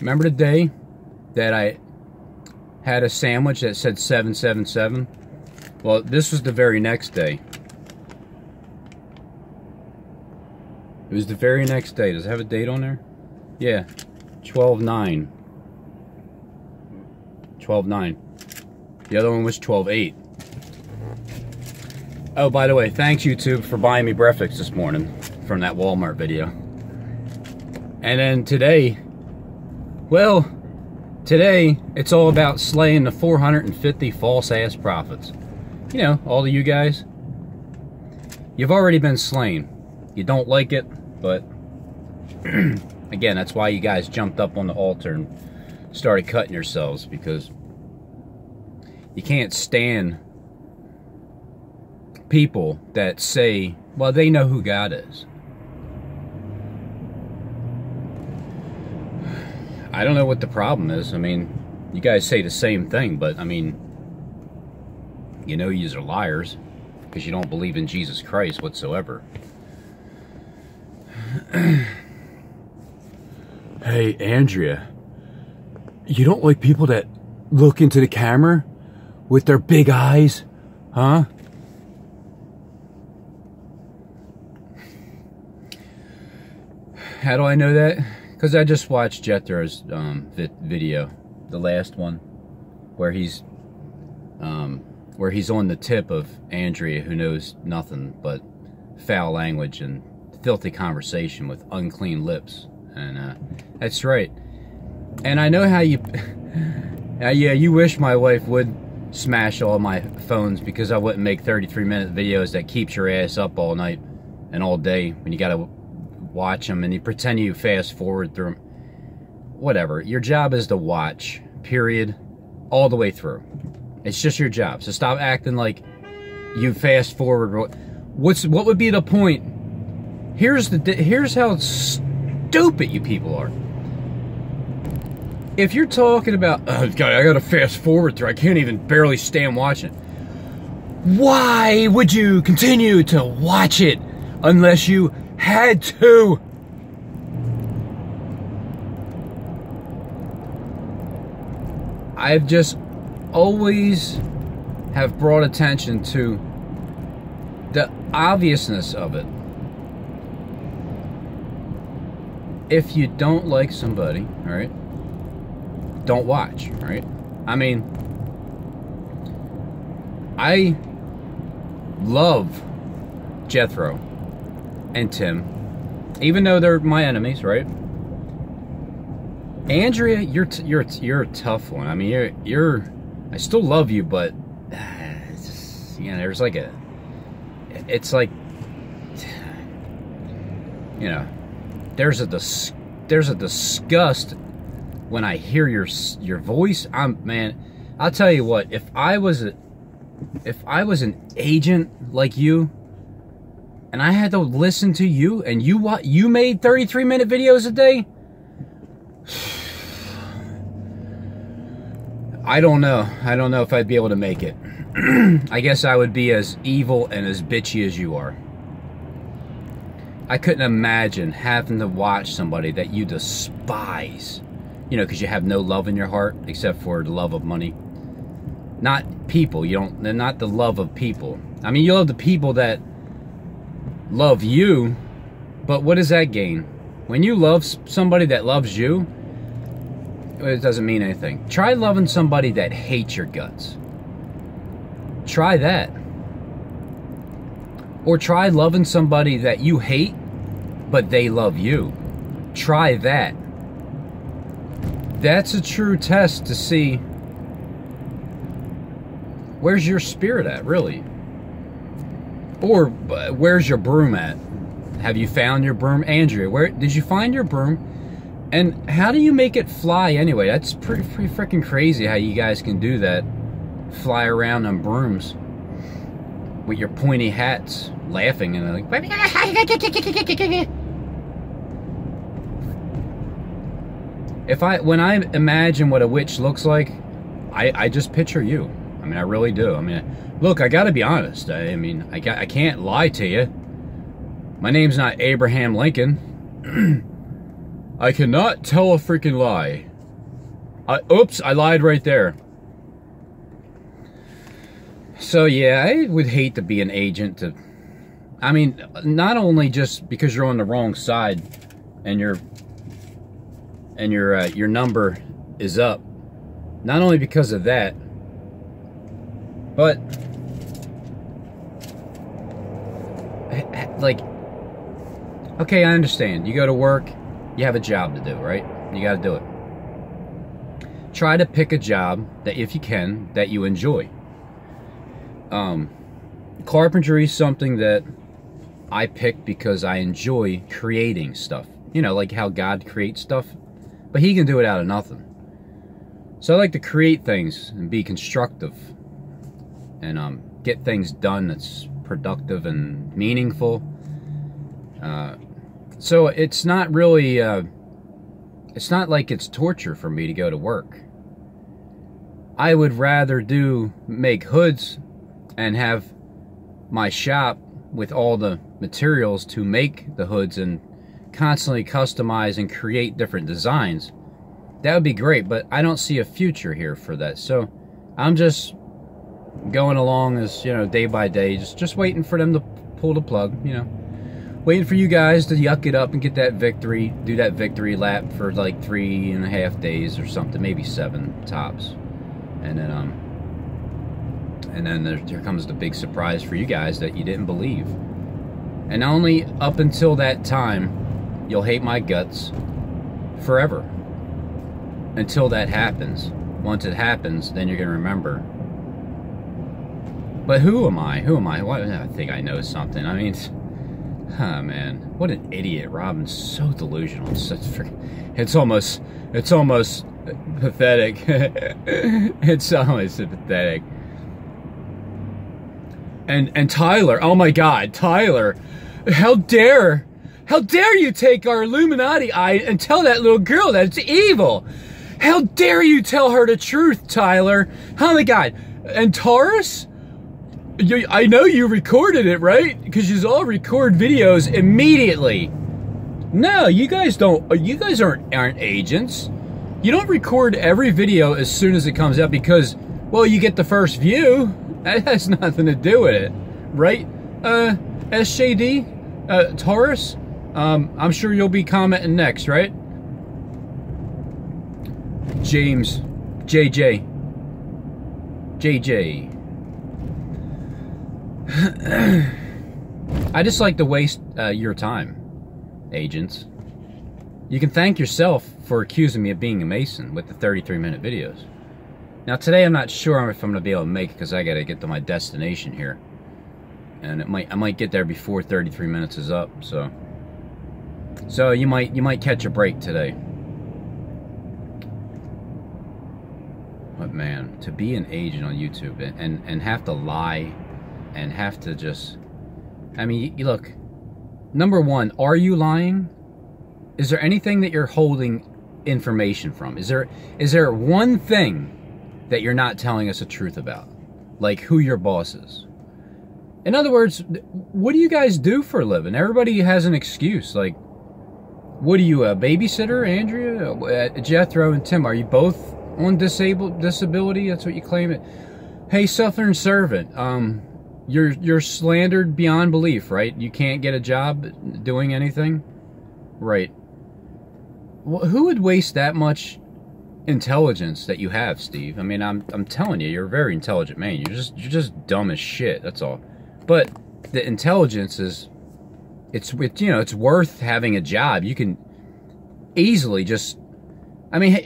Remember the day that I had a sandwich that said 777? Well, this was the very next day. It was the very next day. Does it have a date on there? Yeah, 12/9. 12/9. The other one was 12/8. Oh, by the way, thanks YouTube for buying me breakfast this morning from that Walmart video. And then today, well, today it's all about slaying the 450 false-ass prophets. You know, all of you guys, you've already been slain. You don't like it, but again, that's why you guys jumped up on the altar and started cutting yourselves, because you can't stand people that say, well, they know who God is. I don't know what the problem is. I mean, you guys say the same thing, but I mean, you know yous are liars because you don't believe in Jesus Christ whatsoever. Hey, Andrea, you don't like people that look into the camera with their big eyes, huh? How do I know that? Because I just watched Jethro's video, the last one, where he's on the tip of Andrea, who knows nothing but foul language and filthy conversation with unclean lips. And that's right. And I know how you, yeah, you wish my wife would smash all my phones because I wouldn't make 33-minute videos that keeps your ass up all night and all day when you gotta watch them and you pretend you fast forward through them. Whatever. Your job is to watch, period, all the way through. It's just your job. So stop acting like you fast forward. What would be the point? Here's how stupid you people are. If you're talking about, oh God, I gotta fast forward through, I can't even barely stand watching it. Why would you continue to watch it unless you had to? I've just always have brought attention to the obviousness of it. If you don't like somebody, all right, don't watch, right? I mean, I love Jethro and Tim, even though they're my enemies, right? Andrea, you're a tough one. I mean, I still love you, but you know, there's like it's like, you know, there's a disgust when I hear your voice. Man, I'll tell you what, if I was an agent like you, and I had to listen to you, and you made 33-minute videos a day, I don't know if I'd be able to make it. I guess I would be as evil and as bitchy as you are. I couldn't imagine having to watch somebody that you despise, you know, because you have no love in your heart except for the love of money. Not people. They're not the love of people. I mean, you love the people that love you, but what does that gain? When you love somebody that loves you, it doesn't mean anything. Try loving somebody that hates your guts. Try that. Or try loving somebody that you hate, but they love you. Try that. That's a true test to see where's your spirit at, really. Or where's your broom at? Have you found your broom? Andrea, where did you find your broom? And how do you make it fly anyway? That's pretty freaking crazy how you guys can do that. Fly around on brooms with your pointy hats, laughing and like. When I imagine what a witch looks like, I just picture you. I mean, I really do. I mean, look, I gotta be honest. I mean, I can't lie to you. My name's not Abraham Lincoln. I cannot tell a freaking lie. Oops, I lied right there. So yeah, I would hate to be an agent. I mean, not only just because you're on the wrong side and your number is up, not only because of that, but like, okay, I understand. You go to work, you have a job to do, right? You got to do it. Try to pick a job that, if you can, that you enjoy. Carpentry is something that I picked because I enjoy creating stuff. You know, like how God creates stuff, but he can do it out of nothing. So I like to create things and be constructive and get things done that's productive and meaningful. So it's not really, it's not like it's torture for me to go to work. I would rather make hoods and have my shop with all the materials to make the hoods and constantly customize and create different designs. That would be great, but I don't see a future here for that. So I'm just going along as, you know, day by day, just waiting for them to pull the plug, you know. Waiting for you guys to yuck it up and get that victory, do that victory lap for like 3.5 days or something, maybe 7 tops. And then there comes the big surprise for you guys that you didn't believe. And only up until that time, you'll hate my guts forever. Until that happens. Once it happens, then you're going to remember. But who am I? Who am I? Why, I think I know something. I mean, oh man, what an idiot. Robin's so delusional. It's almost pathetic. It's almost pathetic. And Tyler, oh my God, Tyler, how dare you take our Illuminati eye and tell that little girl that it's evil? How dare you tell her the truth, Tyler? Oh my God, and Taurus? I know you recorded it, right? Because you all record videos immediately. No, you guys don't. You guys aren't agents. You don't record every video as soon as it comes out because, well, you get the first view. That has nothing to do with it, right? SJD, Taurus. I'm sure you'll be commenting next, right? James, JJ. I just like to waste your time, agents. You can thank yourself for accusing me of being a Mason with the 33-minute videos. Now today I'm not sure if I'm going to be able to make it because I got to get to my destination here. And I might get there before 33 minutes is up, so you might catch a break today. But man, to be an agent on YouTube and have to lie and have to just, I mean, look, number one, are you lying? Is there anything that you're holding information from? Is there one thing that you're not telling us the truth about? Like who your boss is? In other words, what do you guys do for a living? Everybody has an excuse. Like, what are you, a babysitter, Andrea? Jethro and Tim, are you both on disability? That's what you claim it. Hey, Southern servant, you're slandered beyond belief, right? You can't get a job doing anything, right? Well, who would waste that much intelligence that you have, Steve? I mean, I'm telling you, you're a very intelligent man. You're just dumb as shit. That's all. But the intelligence is, it's worth having a job. You can easily just, I mean,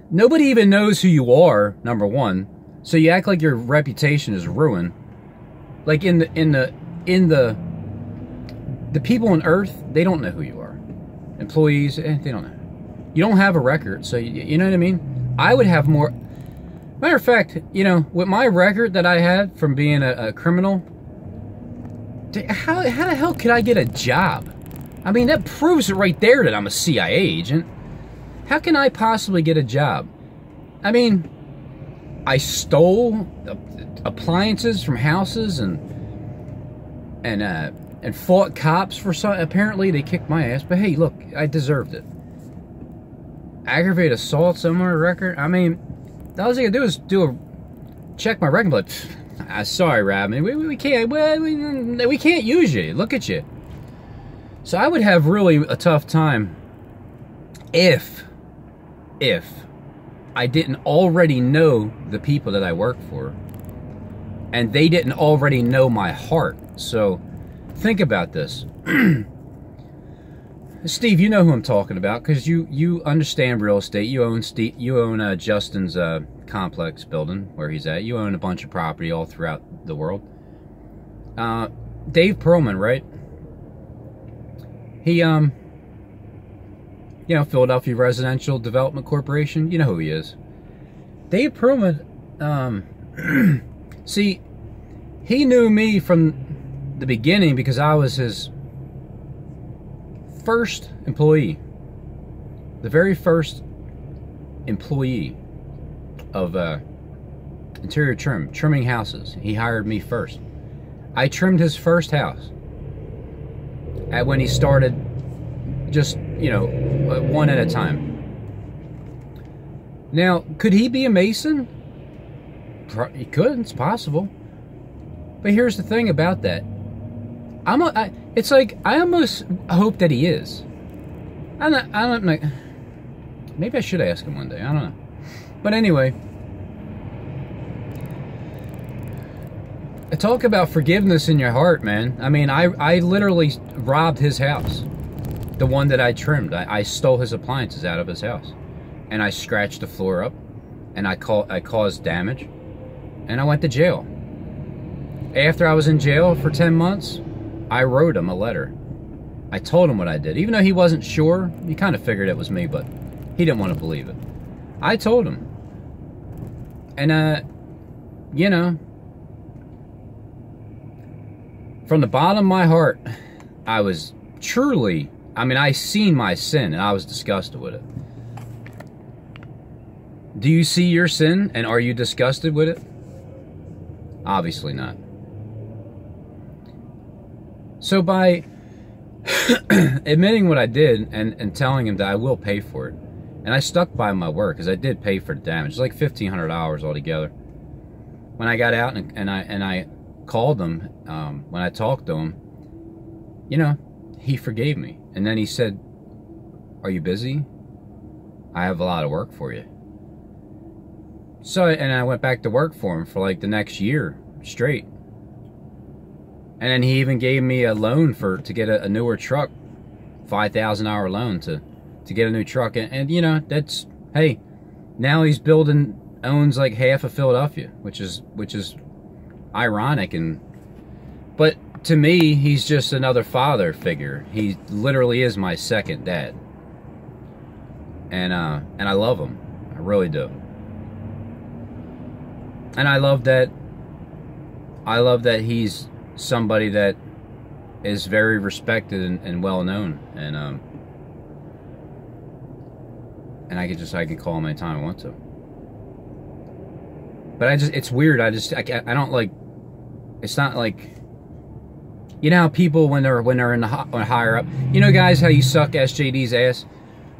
nobody even knows who you are, number one. So you act like your reputation is ruined. Like in the people on Earth, they don't know who you are. Employees, they don't know. You don't have a record, so you know what I mean? I would have more. Matter of fact, you know, with my record that I had from being a criminal, how the hell could I get a job? I mean, that proves it right there that I'm a CIA agent. How can I possibly get a job? I mean, I stole appliances from houses and fought cops for some. Apparently, they kicked my ass. But hey, look, I deserved it. aggravated assault somewhere record. I mean, all I was gonna do is check my record, but sorry, Rab, we can't we can't use you. Look at you. So I would have really a tough time if I didn't already know the people that I work for, and they didn't already know my heart. So think about this. Steve, you know who I'm talking about because you understand real estate. You own Justin's complex building where he's at. You own a bunch of property all throughout the world. Dave Perlman, right? He you know, Philadelphia Residential Development Corporation. You know who he is. Dave Perlman. See, he knew me from the beginning because I was his first employee, the very first employee of interior trimming houses. He hired me first. I trimmed his first house when he started, just, you know, one at a time. Now, could he be a mason? He could. It's possible. But here's the thing about that. It's like, I almost hope that he is. I don't know. Maybe I should ask him one day. I don't know. But anyway. Talk about forgiveness in your heart, man. I mean, I literally robbed his house. The one that I trimmed. I stole his appliances out of his house. And I scratched the floor up. And I caused damage. And I went to jail. After I was in jail for 10 months, I wrote him a letter. I told him what I did. Even though he wasn't sure, he kind of figured it was me, but he didn't want to believe it. I told him. And, you know, from the bottom of my heart, I was truly, I mean, I seen my sin, and I was disgusted with it. Do you see your sin, and are you disgusted with it? Obviously not. So by admitting what I did and telling him that I will pay for it, and I stuck by my word because I did pay for the damage. It's like $1,500 altogether. When I got out and I called him, when I talked to him, you know, he forgave me. And then he said, "Are you busy? I have a lot of work for you." So, and I went back to work for him for like the next year straight. And then he even gave me a loan to get a newer truck, $5,000 loan to get a new truck. And you know, that's, hey, now he's owns like half of Philadelphia, which is ironic. But to me, he's just another father figure. He literally is my second dad. And I love him. I really do. And I love that he's somebody that is very respected and well known, and I can call him anytime I want to. But it's weird. I don't like. It's not like, you know how people when they're in the higher up, you know, guys, how you suck SJD's ass.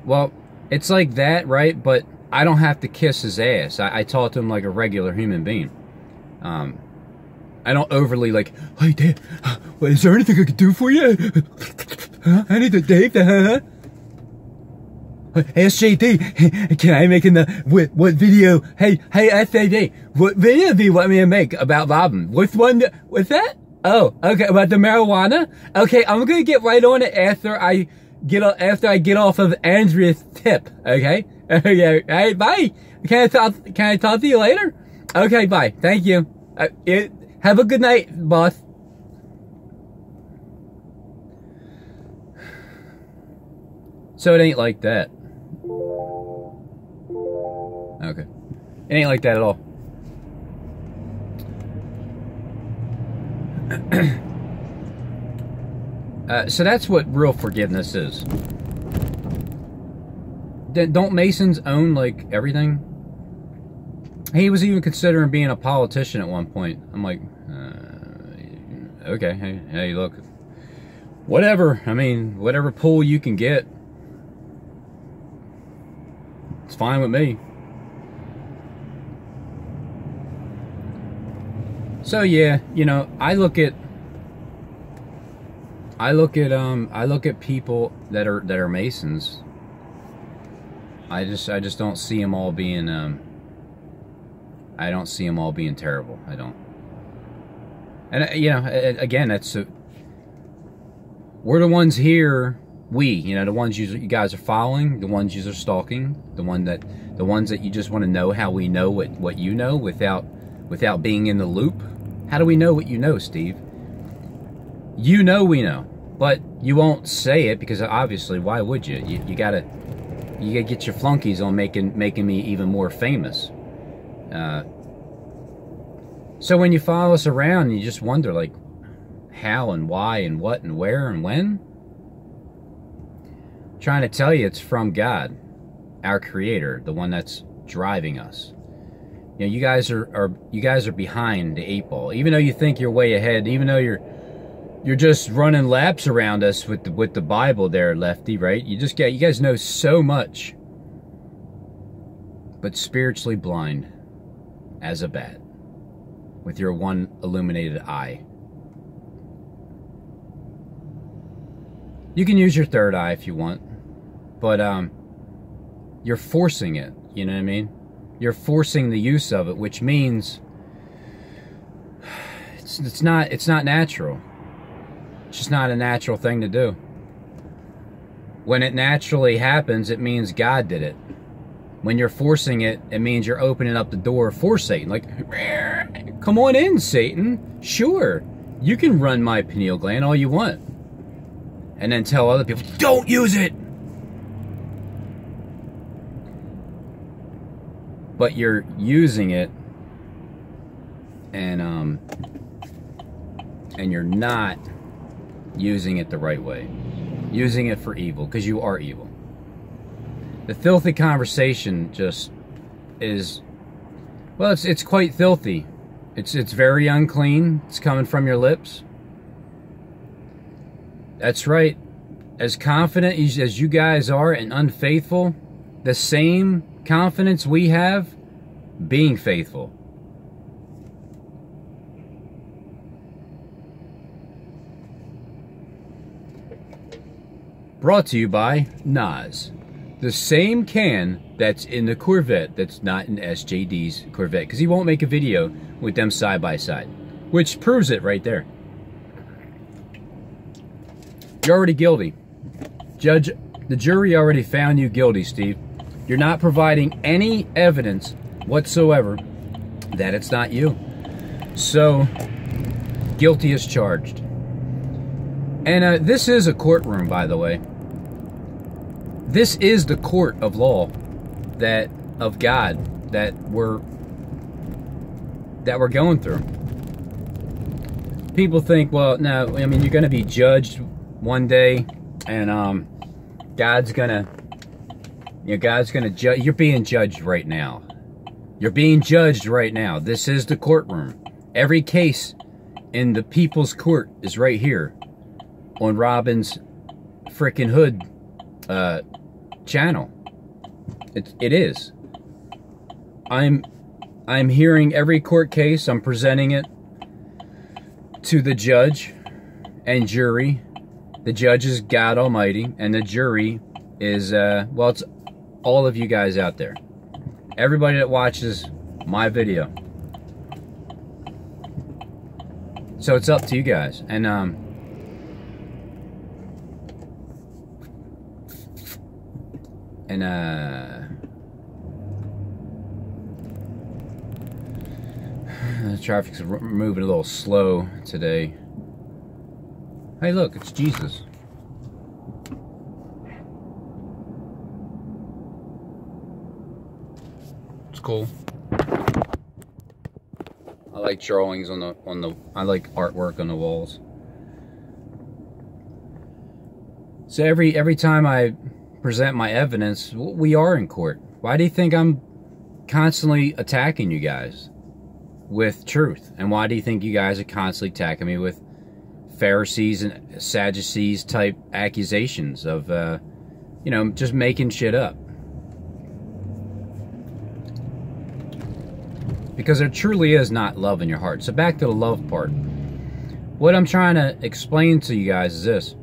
Well, it's like that, right? But I don't have to kiss his ass. I talk to him like a regular human being. I don't overly like, "Hey, Dave, is there anything I can do for you? I need to Dave, SJD, can I make what video? Hey, SJD, what video do you want me to make about Robin? What's that? Oh, okay, about the marijuana? Okay, I'm gonna get right on it after I get off of Andrea's tip, okay? Okay, hey, bye. Can I talk to you later? Okay, bye. Thank you. Have a good night, boss. So it ain't like that. Okay. It ain't like that at all. So that's what real forgiveness is. Don't Masons own, like, everything? He was even considering being a politician at one point. I'm like, okay, hey, look. Whatever. I mean, whatever pull you can get. It's fine with me. So yeah, you know, I look at people that are Masons. I just don't see them all being I don't see them all being terrible. I don't. And you know, again, that's we're the ones here. You know, the ones you guys are following, the ones you are stalking, the ones that you just want to know how we know what you know without being in the loop. How do we know what you know, Steve? You know we know, but you won't say it because obviously, why would you? You gotta get your flunkies on making me even more famous. So when you follow us around, you just wonder like how and why and what and where and when. Trying to tell you it's from God, our Creator, the one that's driving us. You know, you guys are behind the 8 ball. Even though you think you're way ahead, even though you're just running laps around us with the Bible there, Lefty, right? You guys know so much, but spiritually blind as a bat with your one illuminated eye. You can use your third eye if you want, but you're forcing it, you know what I mean? You're forcing the use of it, which means it's not natural. It's just not a natural thing to do. When it naturally happens, it means God did it. When you're forcing it, it means you're opening up the door for Satan. Like, come on in, Satan. Sure, you can run my pineal gland all you want. And then tell other people, don't use it. But you're using it, and you're not using it the right way. Using it for evil, because you are evil. The filthy conversation just is, well, it's quite filthy. It's very unclean. It's coming from your lips. That's right. As confident as you guys are and unfaithful, the same confidence we have being faithful. Brought to you by Nas. The same can that's in the Corvette that's not in SJD's Corvette, because he won't make a video with them side by side, which proves it right there. You're already guilty. The jury already found you guilty, Steve. You're not providing any evidence whatsoever that it's not you. So, guilty as charged. And this is a courtroom, by the way. This is the court of law, of God, that we're going through. People think, well, no, I mean, you're going to be judged one day, and God's gonna judge. You're being judged right now. You're being judged right now. This is the courtroom. Every case in the People's Court is right here on Robin's frickin' Hood channel. It is. I'm hearing every court case. I'm presenting it to the judge and jury. The judge is God Almighty, and the jury is, well, it's all of you guys out there. Everybody that watches my video. So it's up to you guys. And, the traffic's moving a little slow today. Hey, look, it's Jesus. It's cool. I like drawings I like artwork on the walls. So every time I present my evidence, we are in court. Why do you think I'm constantly attacking you guys with truth? And why do you think you guys are constantly attacking me with Pharisees and Sadducees type accusations of, you know, just making shit up? because there truly is not love in your heart. So back to the love part. What I'm trying to explain to you guys is this.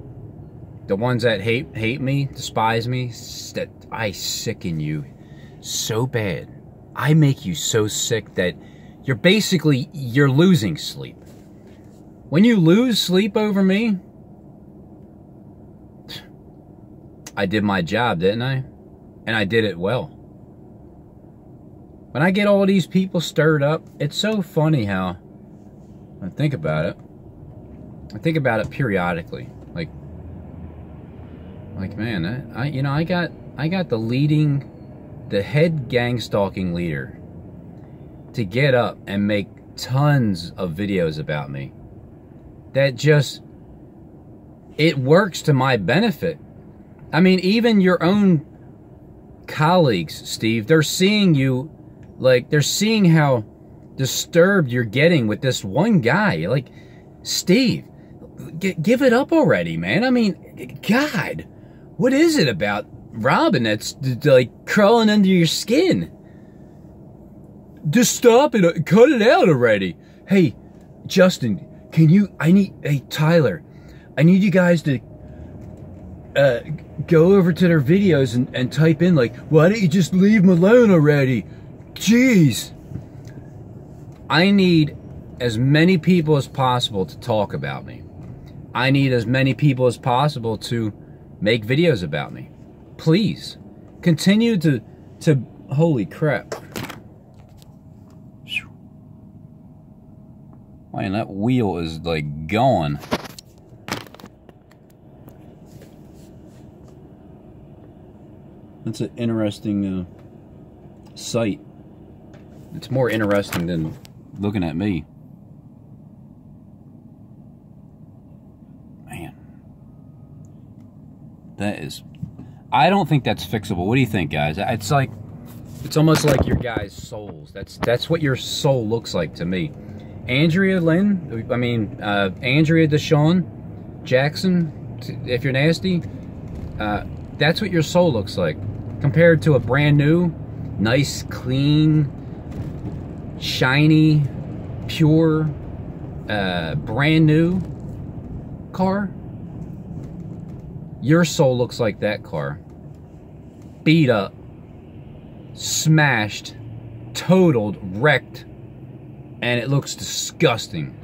The ones that hate me, despise me, that I sicken you so bad. I make you so sick that you're losing sleep. When you lose sleep over me, I did my job, didn't I? And I did it well. When I get all these people stirred up, it's so funny how I think about it. I think about it periodically. Like man, I got the head gang stalking leader to get up and make tons of videos about me. That just, it works to my benefit. I mean, even your own colleagues, Steve, they're seeing you, like, they're seeing how disturbed you're getting with this one guy. Like, Steve, give it up already, man. I mean, God, what is it about Robin that's, like, crawling under your skin? Just stop it. Cut it out already. Hey, Justin, hey, Tyler, I need you guys to go over to their videos and type in, like, why don't you just leave them alone already? Jeez. I need as many people as possible to talk about me. I need as many people as possible to make videos about me. Please, continue to holy crap. Man, that wheel is like going. That's an interesting sight. It's more interesting than looking at me. Man. That is... I don't think that's fixable. What do you think, guys? It's like... It's almost like your guys' souls. That's what your soul looks like to me. Andrea Lynn, Andrea Deshawn Jackson, if you're nasty, that's what your soul looks like. Compared to a brand new, nice, clean, shiny, pure, brand new car. Your soul looks like that car. Beat up, smashed, totaled, wrecked, and it looks disgusting.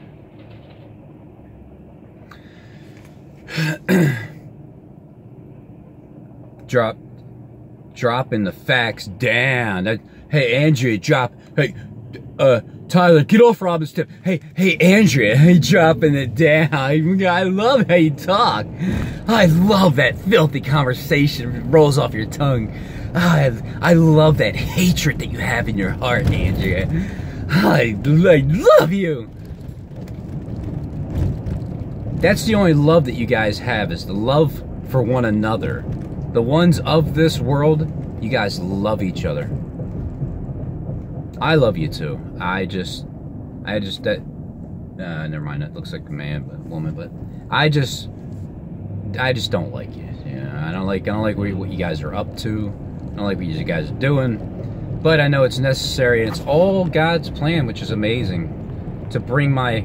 Dropping the facts down. Hey, Andrea, hey, Tyler, get off Robin's tip. Hey, Andrea, hey, dropping it down. I love how you talk. I love that filthy conversation that rolls off your tongue. I love that hatred that you have in your heart, Andrea. I love you. That's the only love that you guys have, is the love for one another. The ones of this world, you guys love each other. I love you too. Never mind, that looks like a man, but woman, but I just don't like you. Yeah, I don't like what you guys are up to. I don't like what you guys are doing. But I know it's necessary, and it's all God's plan, which is amazing, to bring my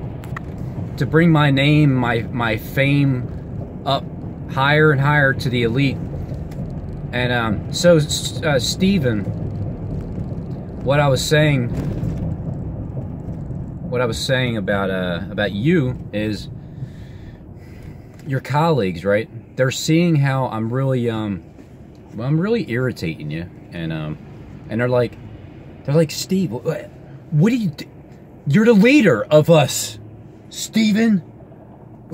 name, my fame up higher and higher to the elite. And so Stephen, what I was saying about you is your colleagues, right? They're seeing how I'm really irritating you, and they're like, Steve, what do you do? You're the leader of us, Steven.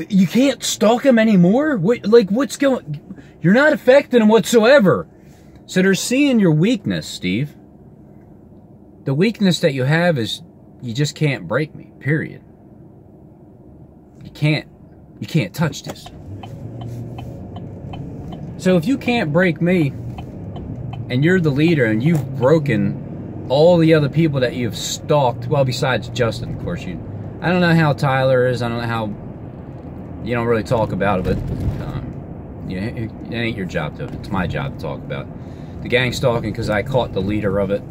You can't stalk him anymore? What's going... You're not affecting him whatsoever. So they're seeing your weakness, Steve. The weakness that you have is you just can't break me, period. You can't touch this. So if you can't break me, and you're the leader, and you've broken all the other people that you've stalked, well, besides Justin, of course. I don't know how Tyler is. I don't know how you don't really talk about it, but it ain't your job to. It's my job to talk about the gang stalking, because I caught the leader of it,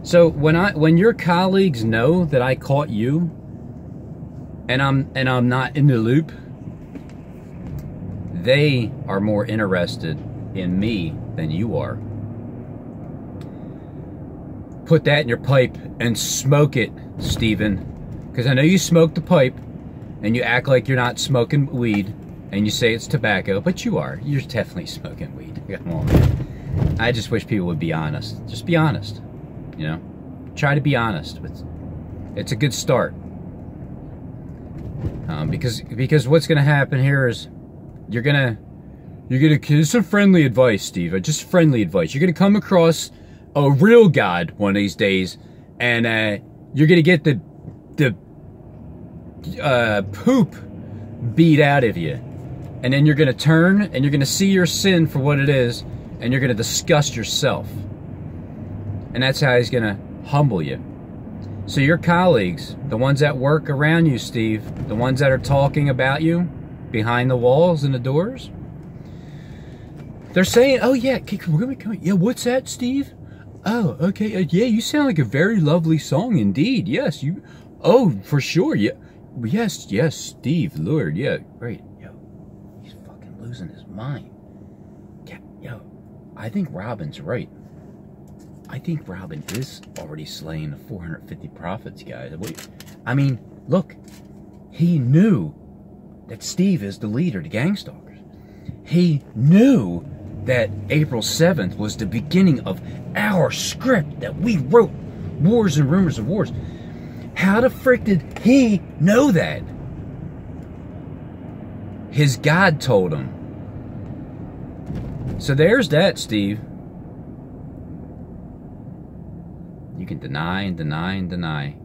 So when your colleagues know that I caught you, and I'm not in the loop, they are more interested in me than you are. Put that in your pipe and smoke it, Steven. Because I know you smoke the pipe and you act like you're not smoking weed and you say it's tobacco, but you are. You're definitely smoking weed. Come on, man. I just wish people would be honest. Just be honest. You know? Try to be honest. It's a good start. Because what's going to happen here is you're gonna it's some friendly advice, Steve. Just friendly advice. You're gonna come across a real God one of these days, and you're gonna get the poop beat out of you, and then you're gonna turn and you're gonna see your sin for what it is, and you're gonna disgust yourself, and that's how he's gonna humble you. So your colleagues, the ones that work around you, Steve, the ones that are talking about you behind the walls and the doors, they're saying, oh yeah, yeah, what's that, Steve? Oh, okay, yeah, you sound like a very lovely song indeed. Yes, you, oh, for sure, yeah. Yes, Steve, Lord, yeah, great. Yo, he's fucking losing his mind. Yeah, yo, I think Robin's right. I think Robin is already slaying the 450 prophets, guys. I mean, look, he knew that Steve is the leader, the gang stalkers. He knew that April 7th was the beginning of our script that we wrote, Wars and Rumors of Wars. How the frick did he know that? His God told him. So there's that, Steve. You can deny and deny and deny.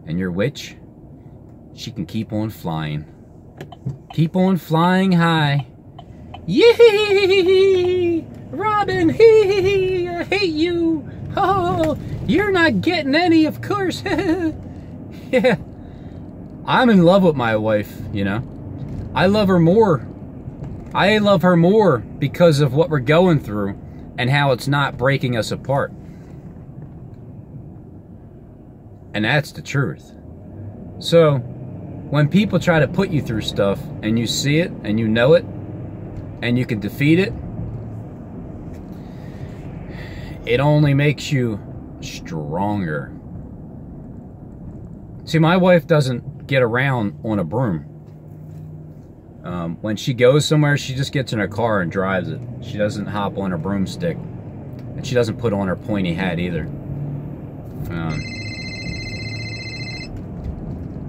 And your witch, she can keep on flying. Keep on flying high. Yee! Robin, hee! I hate you! Oh, you're not getting any, of course. Yeah. I'm in love with my wife, you know. I love her more. I love her more because of what we're going through and how it's not breaking us apart. And that's the truth. So, when people try to put you through stuff and you see it and you know it and you can defeat it, it only makes you stronger. See, my wife doesn't get around on a broom. When she goes somewhere, she just gets in her car and drives it. She doesn't hop on her broomstick. And she doesn't put on her pointy hat either.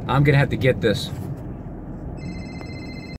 I'm gonna have to get this.